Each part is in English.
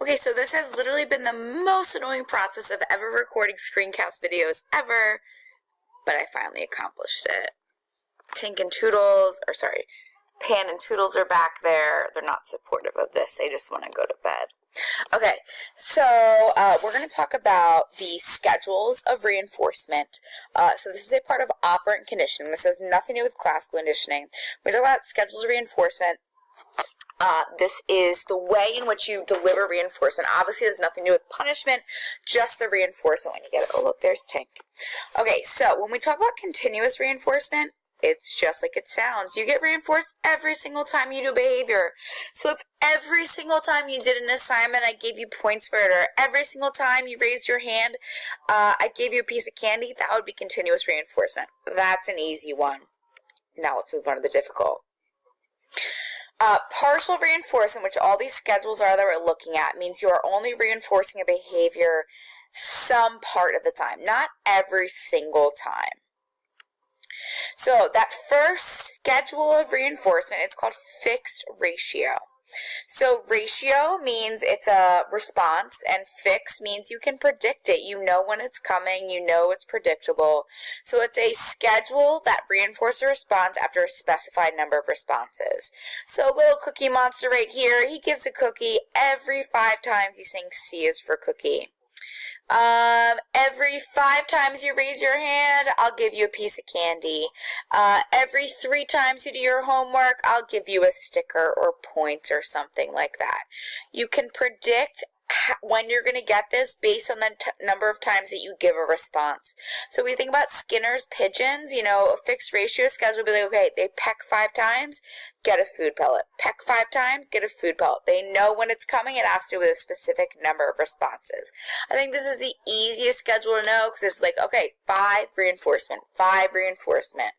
Okay, so this has literally been the most annoying process of ever recording screencast videos ever, but I finally accomplished it. Tink and Toodles, or sorry, Pan and Toodles are back there. They're not supportive of this. They just want to go to bed. Okay, so we're going to talk about the schedules of reinforcement. So this is a part of operant conditioning. This has nothing to do with classical conditioning. When we talk about schedules of reinforcement, this is the way in which you deliver reinforcement. Obviously, it has nothing to do with punishment, just the reinforcement when you get it. Oh, look, there's Tink. Okay, so when we talk about continuous reinforcement, it's just like it sounds. You get reinforced every single time you do behavior. So if every single time you did an assignment, I gave you points for it, or every single time you raised your hand, I gave you a piece of candy, that would be continuous reinforcement. That's an easy one. Now let's move on to the difficult. Partial reinforcement, which all these schedules are that we're looking at, means you are only reinforcing a behavior some part of the time, not every single time. So that first schedule of reinforcement, it's called fixed ratio. So ratio means it's a response, and fixed means you can predict it. You know when it's coming, you know it's predictable. So it's a schedule that reinforces a response after a specified number of responses. So little Cookie Monster right here, he gives a cookie every 5 times he's saying C is for cookie. Every 5 times you raise your hand, I'll give you a piece of candy. Every 3 times you do your homework, I'll give you a sticker or points or something like that. You can predict when you're going to get this based on the number of times that you give a response. So we think about Skinner's pigeons, you know, a fixed ratio schedule would be like, okay, they peck 5 times, get a food pellet. Peck 5 times, get a food pellet. They know when it's coming. It has to do with a specific number of responses. I think this is the easiest schedule to know because it's like, okay, 5 reinforcement, 5 reinforcement.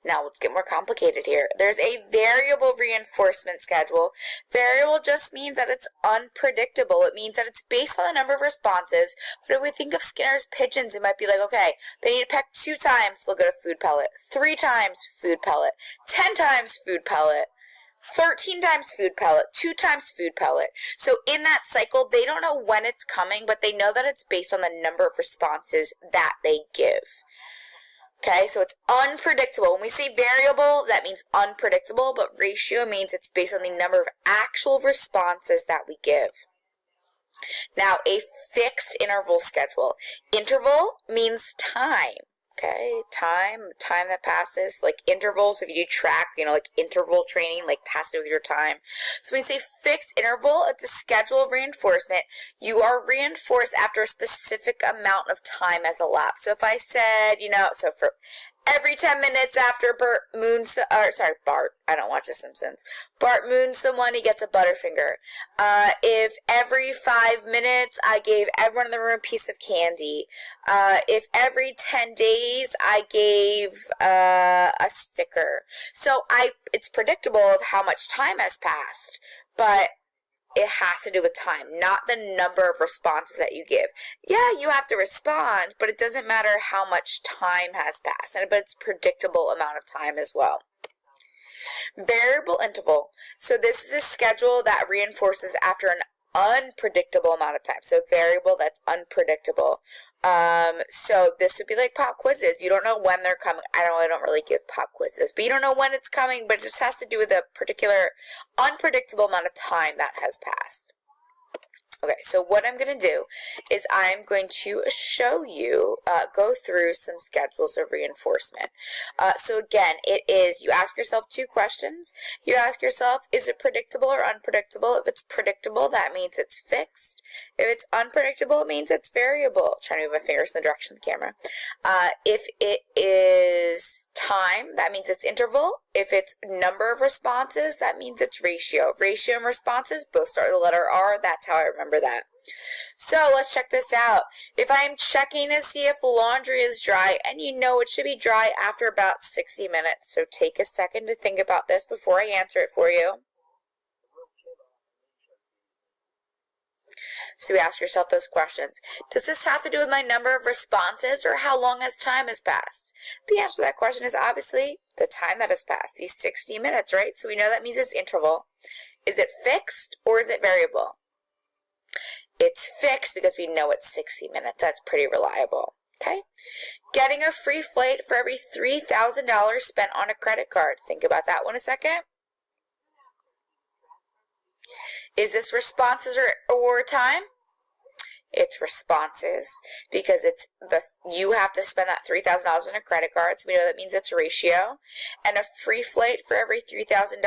Now let's get more complicated here. There's a variable reinforcement schedule. Variable just means that it's unpredictable. It means that it's based on the number of responses. But if we think of Skinner's pigeons, it might be like, okay, they need to peck 2 times, they'll get a food pellet. 3 times, food pellet. 10 times, food pellet. 13 times food pellet, 2 times food pellet. So in that cycle, they don't know when it's coming, but they know that it's based on the number of responses that they give. Okay, so it's unpredictable. When we say variable, that means unpredictable, but ratio means it's based on the number of actual responses that we give. Now, a fixed interval schedule. Interval means time. Okay, time, the time that passes, like intervals, if you do track, you know, like interval training, like has to do with your time. So when we say fixed interval, it's a schedule of reinforcement. You are reinforced after a specific amount of time has elapsed. So if I said, you know, so for every 10 minutes after Bart, I don't watch The Simpsons. Bart moons someone, he gets a Butterfinger. If every 5 minutes I gave everyone in the room a piece of candy. If every 10 days I gave a sticker. So it's predictable of how much time has passed, but it has to do with time, not the number of responses that you give. Yeah, you have to respond, but it doesn't matter how much time has passed, but it's a predictable amount of time as well. Variable interval. So this is a schedule that reinforces after an unpredictable amount of time. So variable that's unpredictable. So this would be like pop quizzes. You don't know when they're coming. I don't really give pop quizzes, but you don't know when it's coming, but it just has to do with a particular unpredictable amount of time that has passed. Okay, so what I'm going to do is I'm going to show you, go through some schedules of reinforcement. So again, it is, you ask yourself 2 questions. You ask yourself, is it predictable or unpredictable? If it's predictable, that means it's fixed. If it's unpredictable, it means it's variable. I'm trying to move my fingers in the direction of the camera. If it is time, that means it's interval. If it's number of responses, that means it's ratio. Ratio and responses both start with the letter R. That's how I remember that. So let's check this out. If I'm checking to see if laundry is dry, and you know it should be dry after about 60 minutes, so take a second to think about this before I answer it for you. So you ask yourself those questions. Does this have to do with my number of responses or how long time has passed? The answer to that question is obviously the time that has passed, these 60 minutes, right? So we know that means it's interval. Is it fixed or is it variable? It's fixed because we know it's 60 minutes. That's pretty reliable. Okay? Getting a free flight for every $3,000 spent on a credit card. Think about that one a second. Is this responses or time? It's responses, because you have to spend that $3,000 on a credit card, so we know that means it's a ratio. And a free flight for every $3,000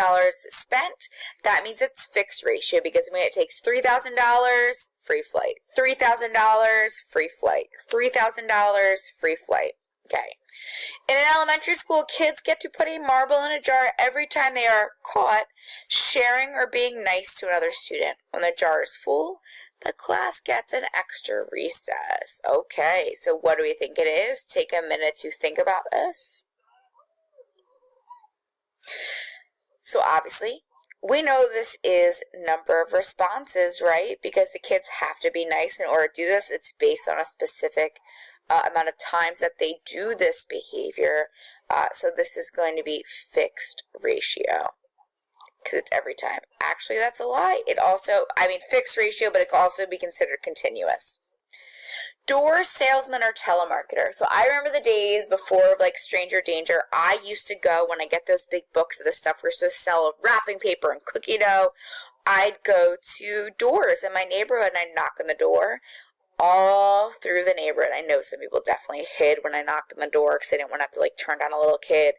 spent, that means it's fixed ratio, because when it takes $3,000, free flight. $3,000, free flight. $3,000, free flight. Okay. In an elementary school, kids get to put a marble in a jar every time they are caught sharing or being nice to another student. When the jar is full, the class gets an extra recess. Okay, so what do we think it is? Take a minute to think about this. So obviously, we know this is number of responses, right? Because the kids have to be nice in order to do this. It's based on a specific amount of times that they do this behavior. So this is going to be fixed ratio, because it's every time. Actually, that's a lie. Fixed ratio, but it can also be considered continuous. Door salesman or telemarketer. So I remember the days before like stranger danger. I used to go, when I get those big books of the stuff we're supposed to sell of wrapping paper and cookie dough, I'd go to doors in my neighborhood and I'd knock on the door. All through the neighborhood. I know some people definitely hid when I knocked on the door because they didn't want to have to like turn down a little kid,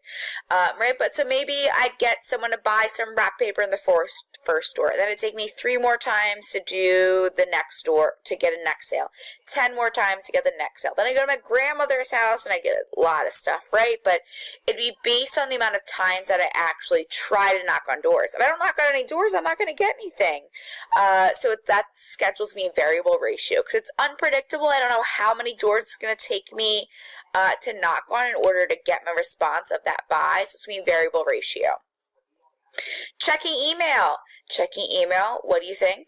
right? But so maybe I'd get someone to buy some wrap paper in the first store. Then it'd take me 3 more times to do the next door to get a next sale. 10 more times to get the next sale. Then I go to my grandmother's house and I get a lot of stuff, right? But it'd be based on the amount of times that I actually try to knock on doors. If I don't knock on any doors, I'm not going to get anything. So that schedules me a variable ratio because it's unpredictable. I don't know how many doors it's going to take me to knock on in order to get my response of that buy. So it's going to be variable ratio. Checking email. Checking email, what do you think?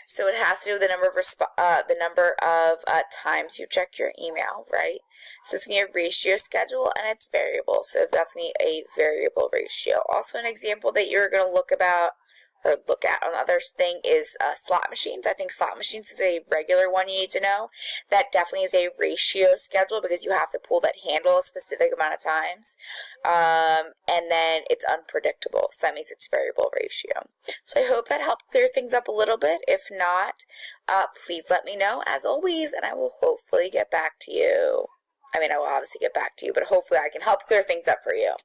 So it has to do with the number of times you check your email, right? So it's going to be a ratio schedule and it's variable. So that's going to be a variable ratio. Also an example that you're going to look at another thing is slot machines. I think slot machines is a regular one you need to know. That definitely is a ratio schedule because you have to pull that handle a specific amount of times. And then it's unpredictable. So that means it's variable ratio. So I hope that helped clear things up a little bit. If not, please let me know as always, and I will hopefully get back to you. I will obviously get back to you, but hopefully I can help clear things up for you.